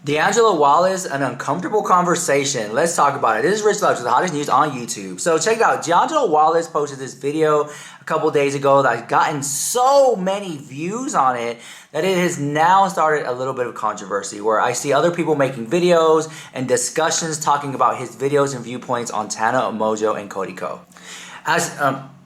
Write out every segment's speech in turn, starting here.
D'Angelo Wallace, an uncomfortable conversation. Let's talk about it. This is Rich Lux with the hottest news on YouTube. So check it out. D'Angelo Wallace posted this video a couple days ago that has gotten so many views on it that it has now started a little bit of controversy, where I see other people making videos and discussions talking about his videos and viewpoints on Tana Mongeau and Cody Ko.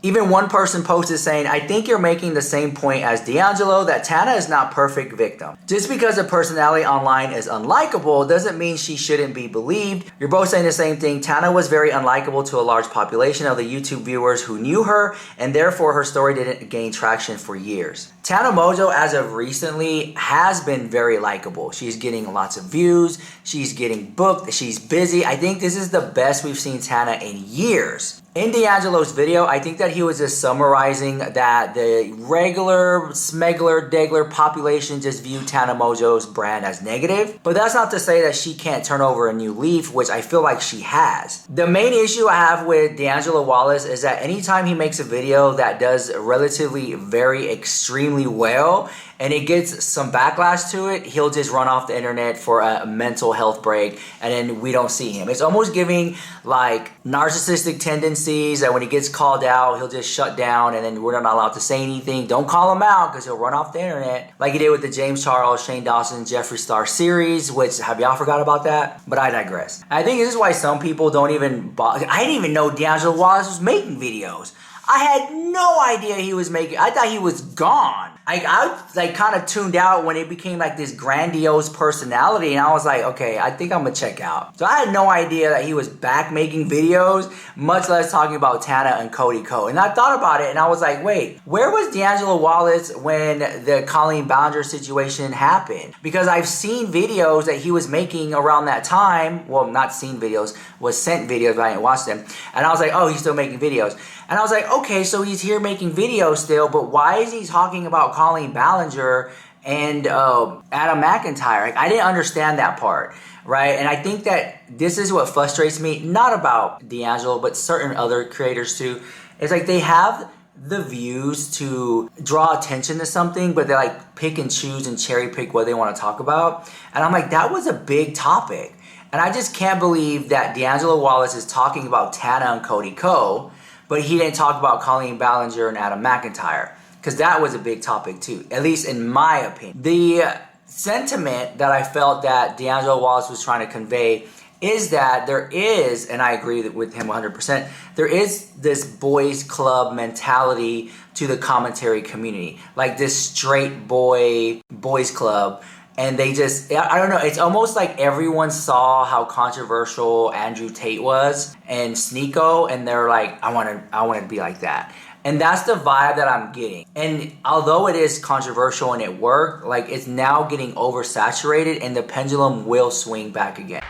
Even one person posted saying, I think you're making the same point as D'Angelo, that Tana is not perfect victim. Just because a personality online is unlikable doesn't mean she shouldn't be believed. You're both saying the same thing. Tana was very unlikable to a large population of the YouTube viewers who knew her, and therefore her story didn't gain traction for years. Tana Mongeau, as of recently, has been very likable. She's getting lots of views. She's getting booked. She's busy. I think this is the best we've seen Tana in years. In D'Angelo's video, I think that he was just summarizing that the regular, smegler, degler population just view Tana Mongeau's brand as negative. But that's not to say that she can't turn over a new leaf, which I feel like she has. The main issue I have with D'Angelo Wallace is that anytime he makes a video that does relatively very extremely well, and it gets some backlash to it, he'll just run off the internet for a mental health break, and then we don't see him. It's almost giving like narcissistic tendencies that when he gets called out, he'll just shut down, and then we're not allowed to say anything. Don't call him out because he'll run off the internet, like he did with the James Charles, Shane Dawson, Jeffree Star series, which, have y'all forgot about that? But I digress. I think this is why some people don't even bother. I didn't even know D'Angelo Wallace was making videos. I had no idea he was making. I thought he was gone. I kind of tuned out when it became like this grandiose personality, and I was like, okay, I think I'm gonna check out. So I had no idea that he was back making videos, much less talking about Tana and Cody Ko. And I thought about it, and I was like, wait, where was D'Angelo Wallace when the Colleen Ballinger situation happened? Because I've seen videos that he was making around that time. Well, not seen videos, was sent videos, but I didn't watch them. And I was like, oh, he's still making videos. And I was like, okay, so he's here making videos still, but why is he talking about Colleen Ballinger and Adam McIntyre? Like, I didn't understand that part, right? And I think that this is what frustrates me, not about D'Angelo, but certain other creators too. It's like they have the views to draw attention to something, but they like pick and choose and cherry pick what they want to talk about. And I'm like, that was a big topic. And I just can't believe that D'Angelo Wallace is talking about Tana and Cody Ko, but he didn't talk about Colleen Ballinger and Adam McIntyre, because that was a big topic too, at least in my opinion. The sentiment that I felt that D'Angelo Wallace was trying to convey is that there is, and I agree with him 100%, there is this boys club mentality to the commentary community, like this straight boys club. And they just, I don't know, it's almost like everyone saw how controversial Andrew Tate was and Sneeko, and they're like, I want to be like that. And that's the vibe that I'm getting. And although it is controversial and it worked, like it's now getting oversaturated, and the pendulum will swing back again.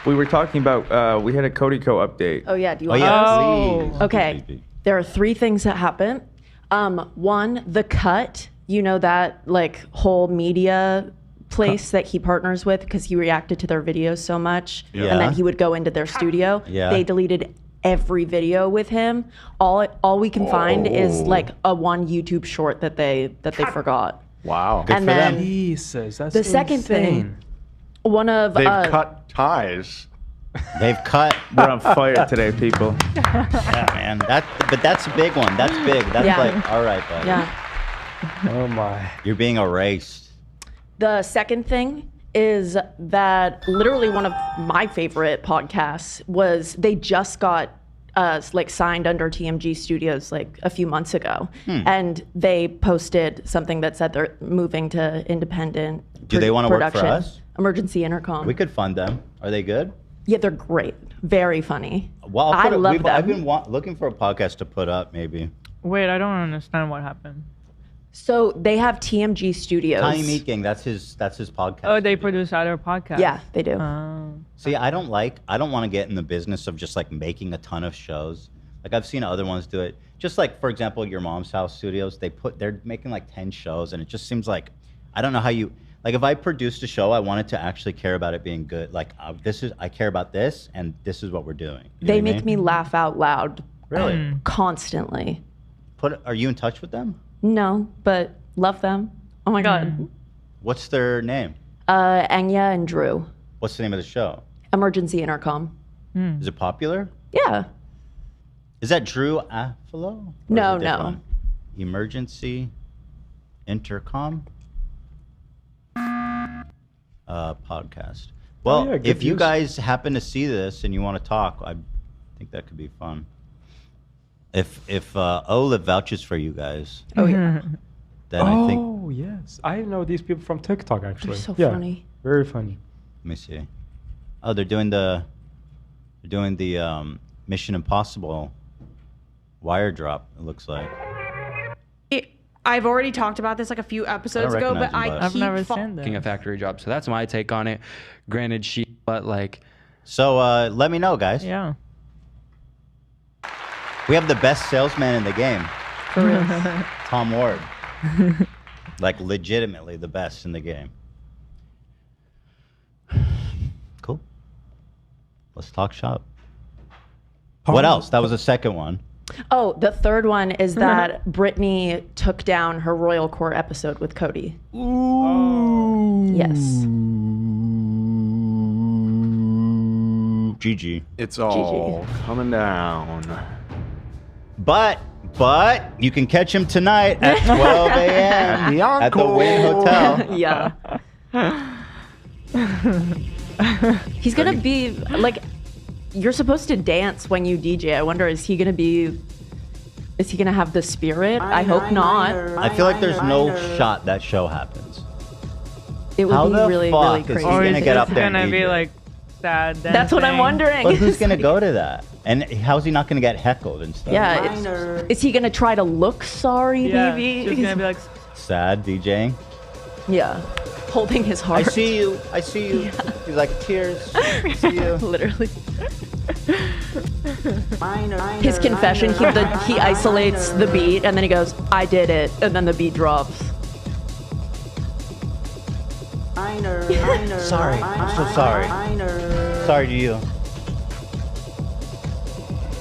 We were talking about, we had a Cody Ko update. Oh yeah, do you want Oh, okay. There are 3 things that happen. One, the cut, you know, that like whole media place that he partners with, because he reacted to their videos so much, and then he would go into their studio. They deleted every video with him. All we can find is like a one YouTube short that they forgot. Wow. Good and for then them. Jesus, that's the second thing, one of They've cut ties. They've cut. We're on fire today, people. Yeah, man. But that's a big one. That's big. That's like, all right, buddy. Yeah. Oh my. You're being erased. The second thing is that literally one of my favorite podcasts was, they just got like signed under TMG Studios like a few months ago, and they posted something that said they're moving to independent Do they want to work for production. us? Emergency Intercom. We could fund them. Are they good? Yeah, they're great. Very funny. Well, I love them. I've been looking for a podcast to put up, maybe. Wait, I don't understand what happened. So they have TMG Studios. Tiny Meat Gang, that's his podcast. Oh, they produce other podcasts. Yeah, they do. See, I don't want to get in the business of just like making a ton of shows. Like I've seen other ones do it. Just like, for example, Your Mom's House Studios, they're making like 10 shows, and it just seems like, I don't know how you, like if I produced a show, I wanted to actually care about it being good. Like I care about this, and this is what we're doing. You know They what I make mean? me laugh out loud. Really? Constantly. Are you in touch with them? No, but love them. Oh my God. What's their name? Anya and Drew. What's the name of the show? Emergency Intercom. Is it popular? Yeah. Is that Drew Afalo? No. Emergency Intercom podcast. Well, yeah, good if you views. guys happen to see this and you want to talk, I think that could be fun. If Olive vouches for you guys, Oh, yeah. then I think. Oh, yes. I know these people from TikTok, actually. so yeah, funny. Very funny. Let me see. Oh, they're doing the Mission Impossible wire drop. It looks like. I've already talked about this like a few episodes ago, recognize but him, I but- I've keep never fa- seen King of that. factory job. So that's my take on it. Granted, but like, So let me know, guys. Yeah. We have the best salesman in the game, For real. Tom Ward. Like legitimately the best in the game. Cool. Let's talk shop. What else? That was the second one. Oh, the third one is that Britney took down her Royal Court episode with Cody. Ooh. Yes. GG. It's all coming down. But you can catch him tonight at 12 a.m. at the Wynn Hotel. Yeah. He's gonna be like, you're supposed to dance when you DJ. I wonder, is he gonna have the spirit? I hope not. I feel like there's no shot that show happens. It would How be the really, fuck really is crazy. he gonna get up it's there and gonna be DJ? like sad. That's what I'm dancing. wondering. But who's gonna go to that? And how's he not gonna get heckled and stuff? Yeah. Is he gonna try to look sorry, Yeah, maybe? she's gonna be like, Sad DJing. Yeah. Holding his heart. I see you. He's like tears. I see you. Literally. His confession, he isolates the beat and then he goes, I did it, and then the beat drops. Sorry. I'm so sorry. Sorry to you.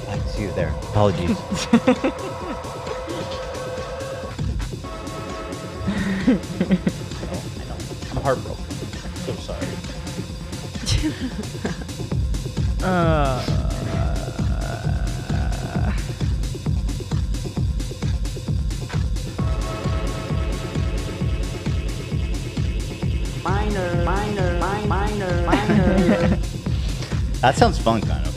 I see you there. Apologies. I know. I'm heartbroken. So sorry. That sounds fun, kind of.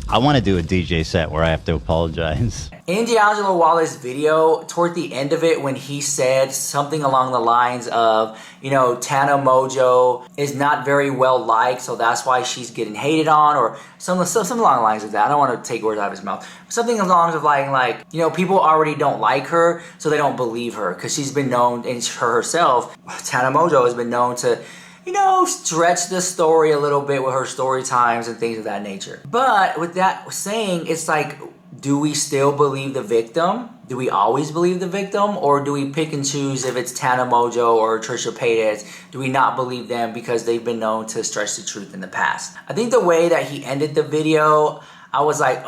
I want to do a DJ set where I have to apologize. In D'Angelo Wallace's video, toward the end of it, when he said something along the lines of, Tana Mongeau is not very well liked, so that's why she's getting hated on, or some along the lines of that. I don't want to take words out of his mouth. Something along the lines of like, people already don't like her, so they don't believe her, because she's been known, and her herself, Tana Mongeau has been known to stretch the story a little bit with her story times and things of that nature. But with that saying, it's like, do we still believe the victim? Do we always believe the victim? Or do we pick and choose if it's Tana Mongeau or Trisha Paytas? Do we not believe them because they've been known to stretch the truth in the past? I think the way that he ended the video, I was like,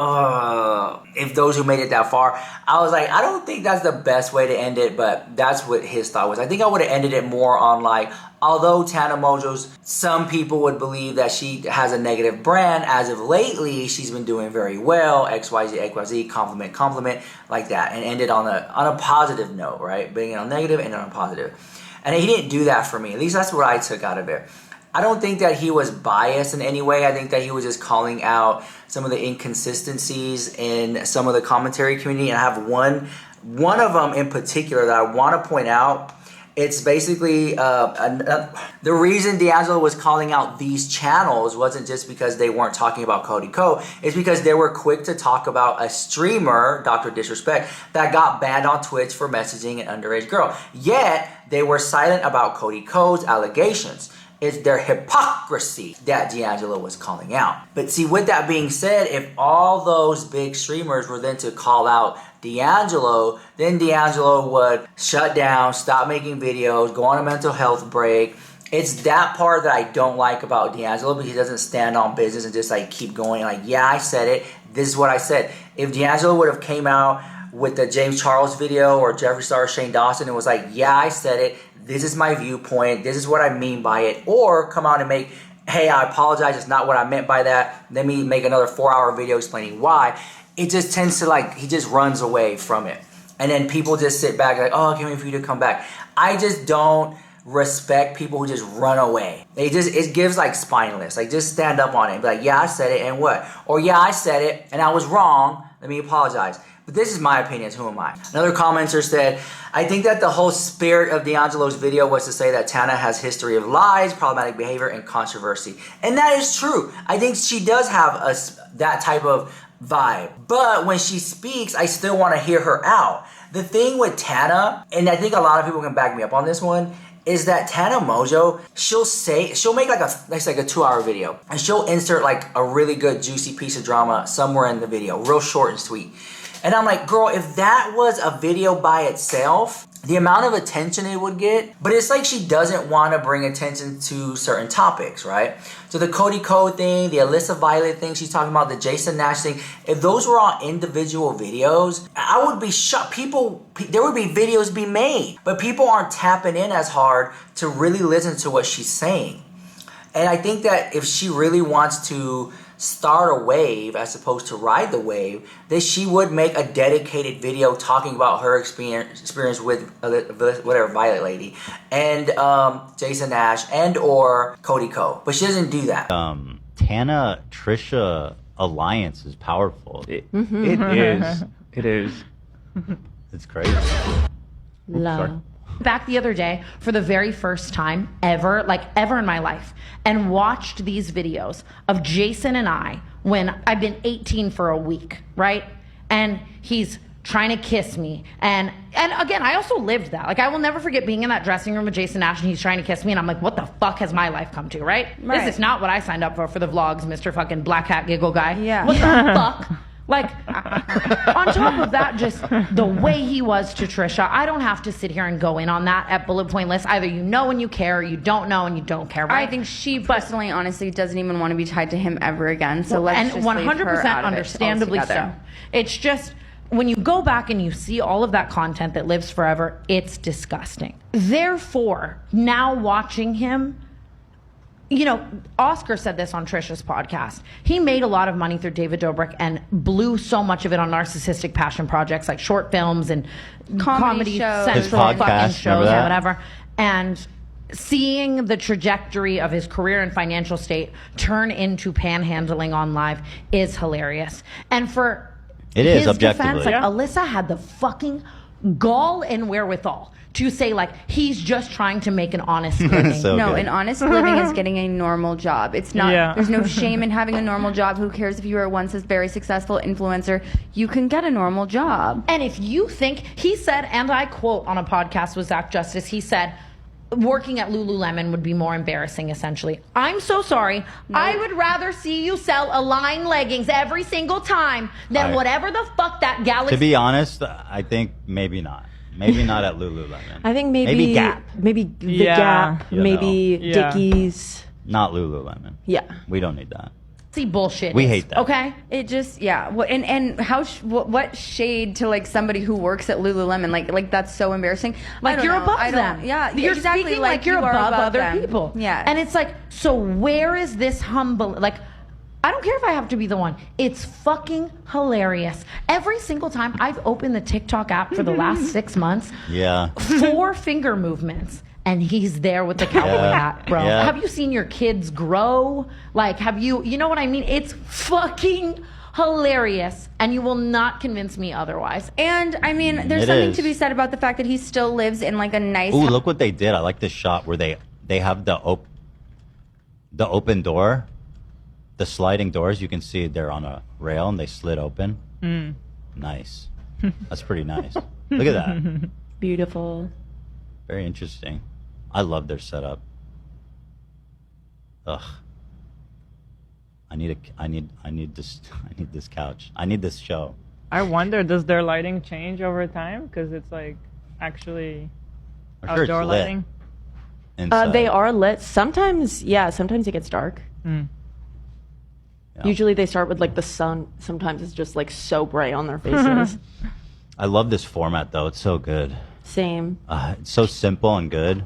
if those who made it that far, I was like, I don't think that's the best way to end it, but that's what his thought was. I think I would have ended it more on like, although Tana Mongeau's, some people would believe that she has a negative brand, as of lately, she's been doing very well, XYZ, compliment, like that, and ended on a positive note, right? Being on negative and on a positive. And he didn't do that for me. At least that's what I took out of it. I don't think that he was biased in any way. I think that he was just calling out some of the inconsistencies in some of the commentary community. And I have one of them in particular that I want to point out. It's basically the reason D'Angelo was calling out these channels wasn't just because they weren't talking about Cody Ko. It's because they were quick to talk about a streamer, Dr. Disrespect, that got banned on Twitch for messaging an underage girl. Yet, they were silent about Cody Ko's allegations. It's their hypocrisy that D'Angelo was calling out. But see, with that being said, if all those big streamers were then to call out D'Angelo, then D'Angelo would shut down, stop making videos, go on a mental health break. It's that part that I don't like about D'Angelo, because he doesn't stand on business and just like keep going like, yeah, I said it. This is what I said. If D'Angelo would have came out with the James Charles video or Jeffree Star, Shane Dawson, and was like, yeah, I said it. This is my viewpoint. This is what I mean by it. Or come out and make, hey, I apologize. It's not what I meant by that. Let me make another 4-hour video explaining why. It just tends to like, he just runs away from it. And then people just sit back like, oh, I can't wait for you to come back. I just don't respect people who just run away. It gives like spineless. Like just stand up on it. Be like, yeah, I said it and what? Or yeah, I said it and I was wrong. Let me apologize. But this is my opinion. Who am I? Another commenter said, I think that the whole spirit of D'Angelo's video was to say that Tana has history of lies, problematic behavior, and controversy. And that is true. I think she does have that type of vibe. But when she speaks, I still want to hear her out. The thing with Tana, and I think a lot of people can back me up on this one, is that Tana Mongeau, she'll make like a 2-hour video, and she'll insert like a really good juicy piece of drama somewhere in the video, real short and sweet. And I'm like, girl, if that was a video by itself, the amount of attention it would get, but it's like she doesn't want to bring attention to certain topics, right? So the Cody Ko thing, the Alissa Violet thing she's talking about, the Jason Nash thing, if those were all individual videos, I would be shocked. There would be videos being made, but people aren't tapping in as hard to really listen to what she's saying. And I think that if she really wants to start a wave as opposed to ride the wave, that she would make a dedicated video talking about her experience with whatever Violet lady and Jason Nash and or Cody Ko. But she doesn't do that. Tana Trisha alliance is powerful. It is. It is. It's crazy. Love. Back the other day for the very first time ever in my life, and watched these videos of Jason and I when I've been 18 for a week, right? And he's trying to kiss me. And again, I also lived that. Like, I will never forget being in that dressing room with Jason Nash and he's trying to kiss me, and I'm like, what the fuck has my life come to, right? This is not what I signed up for the vlogs, Mr. fucking black hat giggle guy. Yeah. What the fuck? Like, on top of that, just the way he was to Trisha, I don't have to sit here and go in on that at bullet point list. Either you know and you care, or you don't know and you don't care, right? I think she personally, honestly, doesn't even want to be tied to him ever again. So let's just 100% leave her out of it understandably so. altogether. It's just, when you go back and you see all of that content that lives forever, it's disgusting. Therefore, now watching him, you know, Oscar said this on Trisha's podcast. He made a lot of money through David Dobrik and blew so much of it on narcissistic passion projects like short films and comedy shows. central His podcast, fucking shows remember or that? whatever. And seeing the trajectory of his career and financial state turn into panhandling on live is hilarious. And for It is, his objectively. defense, like, Yeah. Alissa had the fucking gall and wherewithal to say, like, he's just trying to make an honest living. So No, good. an honest living is getting a normal job. It's not, Yeah. there's no shame in having a normal job. Who cares if you were once a very successful influencer? You can get a normal job. And if you think, he said, and I quote on a podcast with Zach Justice, he said, working at Lululemon would be more embarrassing, essentially. I'm so sorry. I would rather see you sell Align leggings every single time than whatever the fuck that gal To is. be honest, I think maybe not. Maybe not at Lululemon. I think maybe Gap. maybe the Yeah. Gap, You know. maybe Yeah. Dickies. Not Lululemon. Yeah. We don't need that. See, bullshit. We is, hate that. Okay? It just, yeah. And how, what shade to like somebody who works at Lululemon? Like that's so embarrassing. I Like, don't you're know. above I don't- them. Yeah, You're exactly. speaking like you're you are above other them. people. Yeah. And it's like, so where is this humble, like, I don't care if I have to be the one. It's fucking hilarious. Every single time I've opened the TikTok app for the last 6 months, Yeah. 4 finger movements, and he's there with the cowboy hat, bro. Yeah. Have you seen your kids grow? Like, have you know what I mean? It's fucking hilarious, and you will not convince me otherwise. And I mean, there's It something is. to be said about the fact that he still lives in like a nice. Ooh, look what they did. I like this shot where they have the open door, the sliding doors. You can see they're on a rail and they slid open. Nice. That's pretty nice. Look at that. Beautiful. Very interesting. I love their setup. Ugh. I need this couch. I need this show. I wonder, does their lighting change over time? Because it's like actually I'm sure it's outdoor lit lighting. inside. They are lit. Sometimes, yeah, sometimes it gets dark. Yeah. Usually they start with like the sun. Sometimes it's just like so bright on their faces. I love this format though. It's so good. Same. It's so simple and good.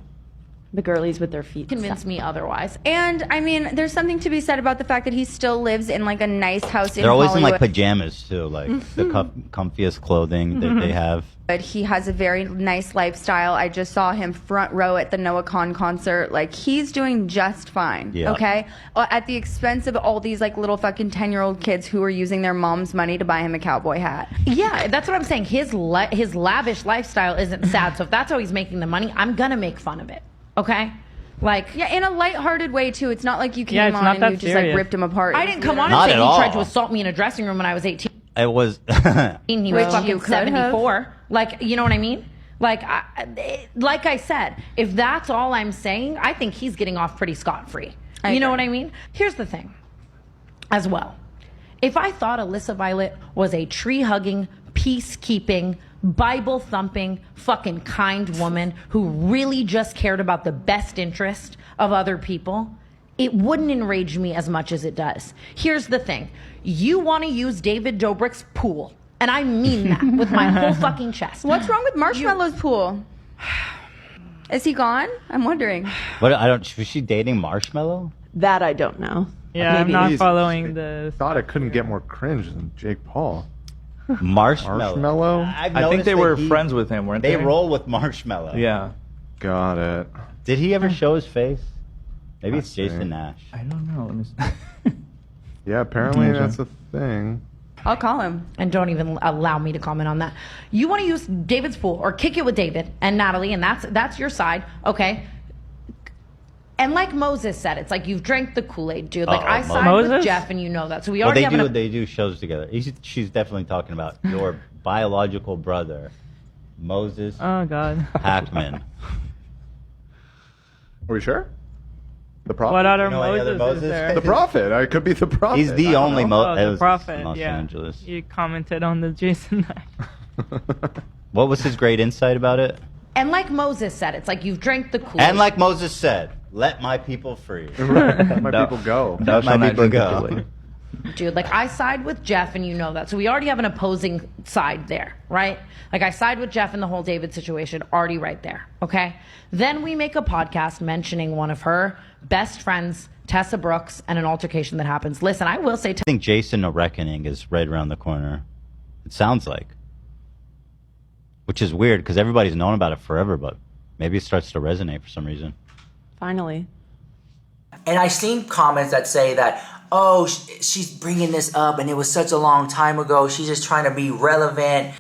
The girlies with their feet. Convince me otherwise. And I mean, there's something to be said about the fact that he still lives in like a nice house in They're always Hollywood. in like pajamas too, like the comfiest clothing that they have. But he has a very nice lifestyle. I just saw him front row at the Noah Khan concert. Like, he's doing just fine. Yeah. Okay? At the expense of all these like little fucking 10-year-old kids who are using their mom's money to buy him a cowboy hat. Yeah, that's what I'm saying. His lavish lifestyle isn't sad. So if that's how he's making the money, I'm gonna make fun of it. Okay? Like, yeah, in a lighthearted way too. It's not like you Yeah, came it's on not and that you just serious. like ripped him apart. I didn't come on Not and say at he tried all. to assault me in a dressing room when I was 18. It was. He was Which fucking you could have. 74. Like, you know what I mean? Like, like I said, if that's all I'm saying, I think he's getting off pretty scot-free. You know what I mean? Here's the thing, as well. If I thought Alissa Violet was a tree-hugging, peacekeeping, Bible-thumping, fucking kind woman who really just cared about the best interest of other people, it wouldn't enrage me as much as it does. Here's the thing. You want to use David Dobrik's pool, and I mean that with my whole fucking chest. What's wrong with Marshmallow's pool? Is he gone? I'm wondering. What? I don't. Was she dating Marshmallow? That I don't know. Yeah, I'm Maybe. not following the. Thought it couldn't get more cringe than Jake Paul. Marshmallow. I think they were friends with him, weren't they? They roll with Marshmallow. Yeah. Got it. Did he ever show his face? Maybe Let's it's Jason see. Nash. I don't know. Let me see. Yeah, apparently that's a thing. I'll call him. And don't even allow me to comment on that. You want to use David's pool or kick it with David and Natalie, and that's your side, okay? And like Moses said, it's like you've drank the Kool-Aid, dude. Like I side with Moses? Jeff, and you know that. So we Well, already they have do. They do shows together. She's definitely talking about your biological brother, Moses Oh God. Hackman. Are we sure? The prophet? What other You know any other Moses is Moses? there? The prophet. I could be the prophet. He's the I don't only know. Oh, the Moses. prophet. Los Yeah. Angeles. You commented on the Jason Nash. What was his great insight about it? And like Moses said, it's like you've drank the Kool-Aid. And like Moses said, let my people free. Let my people go. Thou Let shalt my not people drink the go. Kool-Aid. Dude, like I side with Jeff, and you know that. So we already have an opposing side there, right? Like I side with Jeff in the whole David situation, already right there, okay? Then we make a podcast mentioning one of her best friends, Tessa Brooks, and an altercation that happens. Listen, I will say, I think Jason, A Reckoning is right around the corner. It sounds like. Which is weird, because everybody's known about it forever, but maybe it starts to resonate for some reason. Finally. And I've seen comments that say that, oh, she's bringing this up and it was such a long time ago. She's just trying to be relevant.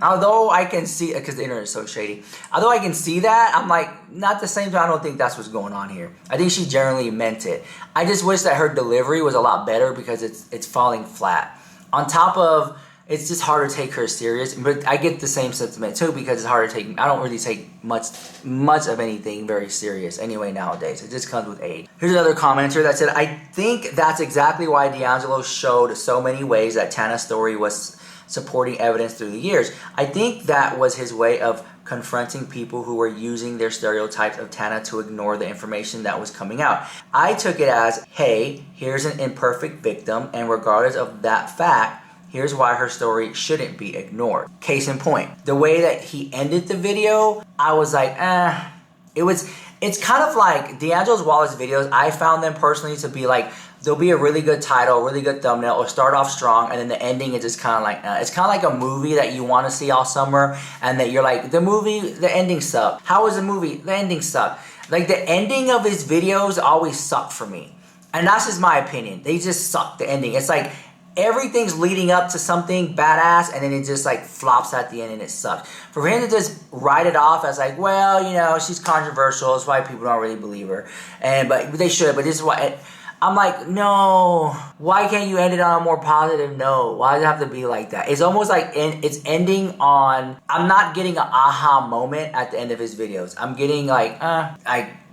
Although I can see, because the internet is so shady. Although I can see that, I'm like, not at the same time, I don't think that's what's going on here. I think she generally meant it. I just wish that her delivery was a lot better because it's falling flat. On top of, it's just hard to take her serious. But I get the same sentiment too because it's hard to take. I don't really take much of anything very serious anyway nowadays. It just comes with age. Here's another commenter that said, I think that's exactly why D'Angelo showed so many ways that Tana's story was supporting evidence through the years. I think that was his way of confronting people who were using their stereotypes of Tana to ignore the information that was coming out. I took it as, hey, here's an imperfect victim, and regardless of that fact, here's why her story shouldn't be ignored. Case in point, the way that he ended the video, I was like, it's kind of like D'Angelo Wallace videos. I found them personally to be like, there'll be a really good title, really good thumbnail, or start off strong, and then the ending is just kind of like, it's kind of like a movie that you want to see all summer, and that you're like, the ending sucked. How was the movie? The ending sucked. Like, the ending of his videos always sucked for me. And that's just my opinion. They just suck, the ending. It's like, everything's leading up to something badass, and then it just like flops at the end and it sucks. For him to just write it off as like, well, you know, she's controversial, that's why people don't really believe her, but they should. But this is why I'm like, no. Why can't you end it on a more positive note? Why does it have to be like that? It's almost like it's ending on. I'm not getting an aha moment at the end of his videos. I'm getting like,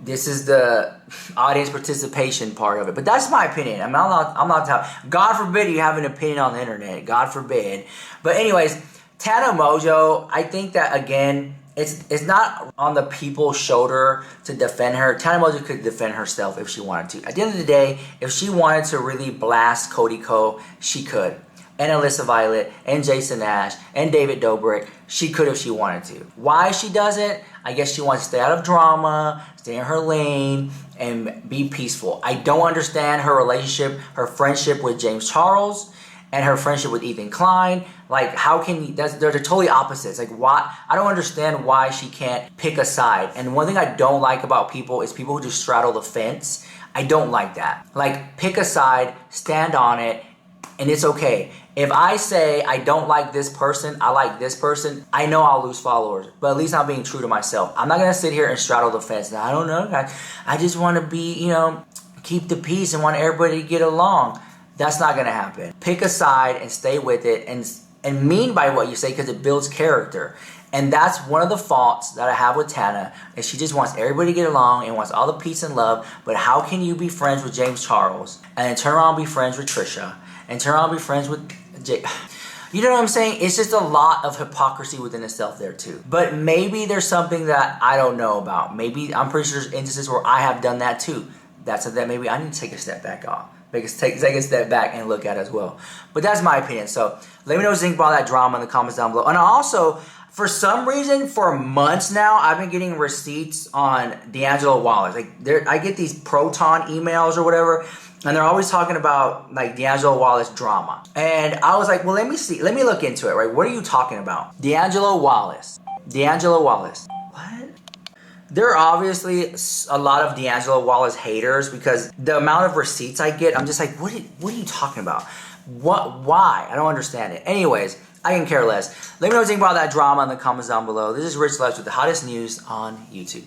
this is the audience participation part of it. But that's my opinion. I'm not. God forbid you have an opinion on the internet. God forbid. But anyways, Tana Mongeau, I think that again, it's not on the people's shoulder to defend her. Tana Mongeau could defend herself if she wanted to. At the end of the day, if she wanted to really blast Cody Ko, she could. and Alissa Violet and Jason Nash and David Dobrik. She could if she wanted to. Why she doesn't? I guess she wants to stay out of drama, stay in her lane, and be peaceful. I don't understand her relationship, her friendship with James Charles, and her friendship with Ethan Klein. Like, how can you, they're totally opposites. Like, why? I don't understand why she can't pick a side. And one thing I don't like about people is people who just straddle the fence. I don't like that. Like, pick a side, stand on it, and it's okay. If I say I don't like this person, I like this person, I know I'll lose followers. But at least I'm being true to myself. I'm not going to sit here and straddle the fence. I don't know, guys. I just want to be, keep the peace and want everybody to get along. That's not going to happen. Pick a side and stay with it and mean by what you say, because it builds character. And that's one of the faults that I have with Tana, is she just wants everybody to get along and wants all the peace and love. But how can you be friends with James Charles and then turn around and be friends with Trisha and turn around and be friends with Jake? You know what I'm saying? It's just a lot of hypocrisy within itself there too. But maybe there's something that I don't know about. Maybe I'm pretty sure there's instances where I have done that too. That's that maybe I need to take a step back off. Take a step back and look at it as well. But that's my opinion. So let me know what you think about that drama in the comments down below. And also, for some reason, for months now, I've been getting receipts on D'Angelo Wallace. Like, I get these Proton emails or whatever, and they're always talking about like D'Angelo Wallace drama. And I was like, well, let me see. Let me look into it, right? What are you talking about? D'Angelo Wallace. D'Angelo Wallace. What? There are obviously a lot of D'Angelo Wallace haters, because the amount of receipts I get, I'm just like, what are you talking about? Why? I don't understand it. Anyways, I can care less. Let me know what you think about that drama in the comments down below. This is Rich Left with the hottest news on YouTube.